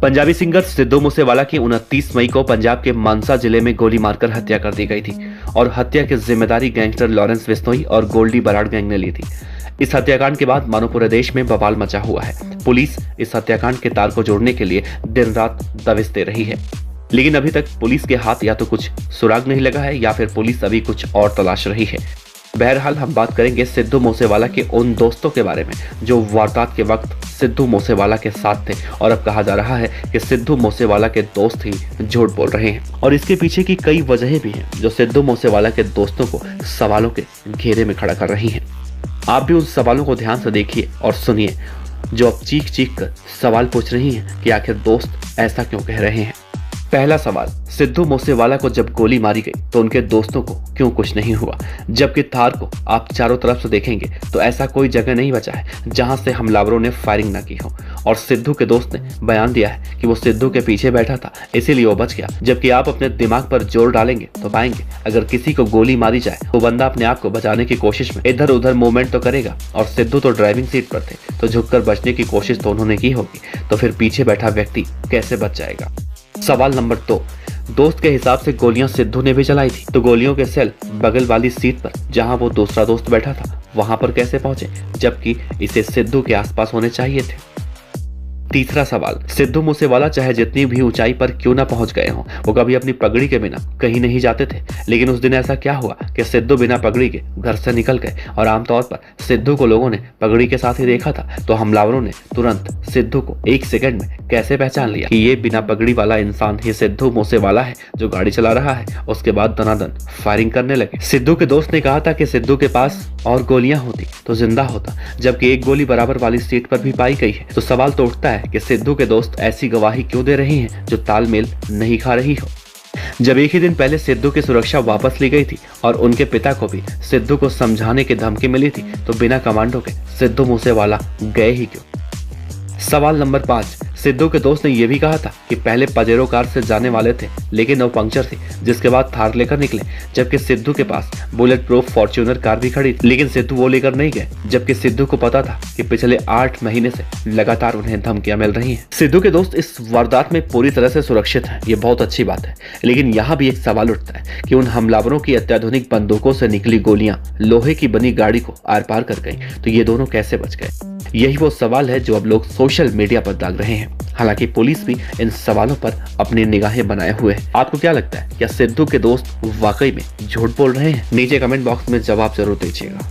Punjabi singer Sidhu Moosewala की 29 मई को पंजाब के मानसा जिले में गोली मारकर हत्या कर दी गई थी और हत्या की जिम्मेदारी गैंगस्टर लॉरेंस बिश्नोई और गोल्डी बराड़ गैंग ने ली थी। इस हत्याकांड के बाद मानो पूरे देश में बवाल मचा हुआ है। पुलिस इस हत्याकांड के तार को जोड़ने के लिए दिन रात दबिश दे रही है, लेकिन अभी तक पुलिस के हाथ या तो कुछ सुराग नहीं लगा है या फिर पुलिस अभी कुछ और तलाश रही है। बहरहाल हम बात करेंगे सिद्धू मूसेवाला के उन दोस्तों के बारे में जो वारदात के वक्त सिद्धू मूसेवाला के साथ थे, और अब कहा जा रहा है कि सिद्धू मूसेवाला के दोस्त ही झूठ बोल रहे हैं और इसके पीछे की कई वजहें भी हैं जो सिद्धू मूसेवाला के दोस्तों को सवालों के घेरे में खड़ा कर रही हैं। आप भी उन सवालों को ध्यान से देखिए और सुनिए जो अब चीख चीख कर सवाल पूछ रही हैं कि आखिर दोस्त ऐसा क्यों कह रहे हैं। पहला सवाल, सिद्धू मूसेवाला को जब गोली मारी गई तो उनके दोस्तों को क्यों कुछ नहीं हुआ, जबकि थार को आप चारों तरफ से देखेंगे तो ऐसा कोई जगह नहीं बचा है जहां से हमलावरों ने फायरिंग न की हो। और सिद्धू के दोस्त ने बयान दिया है कि वो सिद्धू के पीछे बैठा था इसीलिए वो बच गया, जबकि आप अपने दिमाग पर जोर डालेंगे तो पाएंगे अगर किसी को गोली मारी जाए तो बंदा अपने आप को बचाने की कोशिश में इधर उधर मूवमेंट तो करेगा, और सिद्धू तो ड्राइविंग सीट पर थे तो झुककर बचने की कोशिश तो उन्होंने की होगी, तो फिर पीछे बैठा व्यक्ति कैसे बच जाएगा। सवाल नंबर 2, दोस्त के हिसाब से गोलियां सिद्धू ने भी चलाई थी, तो गोलियों के सेल बगल वाली सीट पर जहां वो दूसरा दोस्त बैठा था वहां पर कैसे पहुंचे, जबकि इसे सिद्धू के आसपास होने चाहिए थे। तीसरा सवाल, सिद्धू मूसेवाला चाहे जितनी भी ऊंचाई पर क्यों ना पहुंच गए हों, वो कभी अपनी पगड़ी के बिना कहीं नहीं जाते थे, लेकिन उस दिन ऐसा क्या हुआ कि सिद्धू बिना पगड़ी के घर से निकल गए, और आमतौर पर सिद्धू को लोगों ने पगड़ी के साथ ही देखा था, तो हमलावरों ने तुरंत सिद्धू को 1 सेकंड में कैसे पहचान लिया कि ये बिना पगड़ी वाला इंसान ही सिद्धू मूसेवाला है जो गाड़ी चला रहा है। उसके बाद दनादन फायरिंग करने लगे। सिद्धू के दोस्त ने कहा था कि सिद्धू के पास और गोलियां होती तो जिंदा होता, जबकि एक गोली बराबर वाली सीट पर भी पाई गई है। तो सवाल तो उठता है कि सिद्धू के दोस्त ऐसी गवाही क्यों दे रहे हैं जो तालमेल नहीं खा रही हो। जब एक ही दिन पहले सिद्धू की सुरक्षा वापस ली गई थी और उनके पिता को भी सिद्धू को समझाने की धमकी मिली थी, तो बिना कमांडो के सिद्धू मूसेवाला गए ही क्यों। सवाल नंबर 5, सिद्धू के दोस्त ने यह भी कहा था कि पहले पजेरो कार से जाने वाले थे लेकिन वो पंक्चर थी, जिसके बाद थार लेकर निकले, जबकि सिद्धू के पास बुलेट प्रूफ फॉर्च्यूनर कार भी खड़ी थी, लेकिन सिद्धू वो लेकर नहीं गए, जबकि सिद्धू को पता था कि पिछले 8 महीने से लगातार उन्हें धमकियां मिल रही हैं। सिद्धू के दोस्त इस वारदात में पूरी तरह से सुरक्षित हैं, ये बहुत अच्छी बात है, लेकिन यहाँ भी एक सवाल उठता है कि उन हमलावरों की अत्याधुनिक बंदूकों से निकली गोलियां लोहे की बनी गाड़ी को आर पार कर गई, तो ये दोनों कैसे बच गए। यही वो सवाल है जो अब लोग सोशल मीडिया पर दाग रहे हैं। हालांकि पुलिस भी इन सवालों पर अपनी निगाहें बनाए हुए है। आपको क्या लगता है, क्या सिद्धू के दोस्त वाकई में झूठ बोल रहे हैं? नीचे कमेंट बॉक्स में जवाब जरूर दीजिएगा।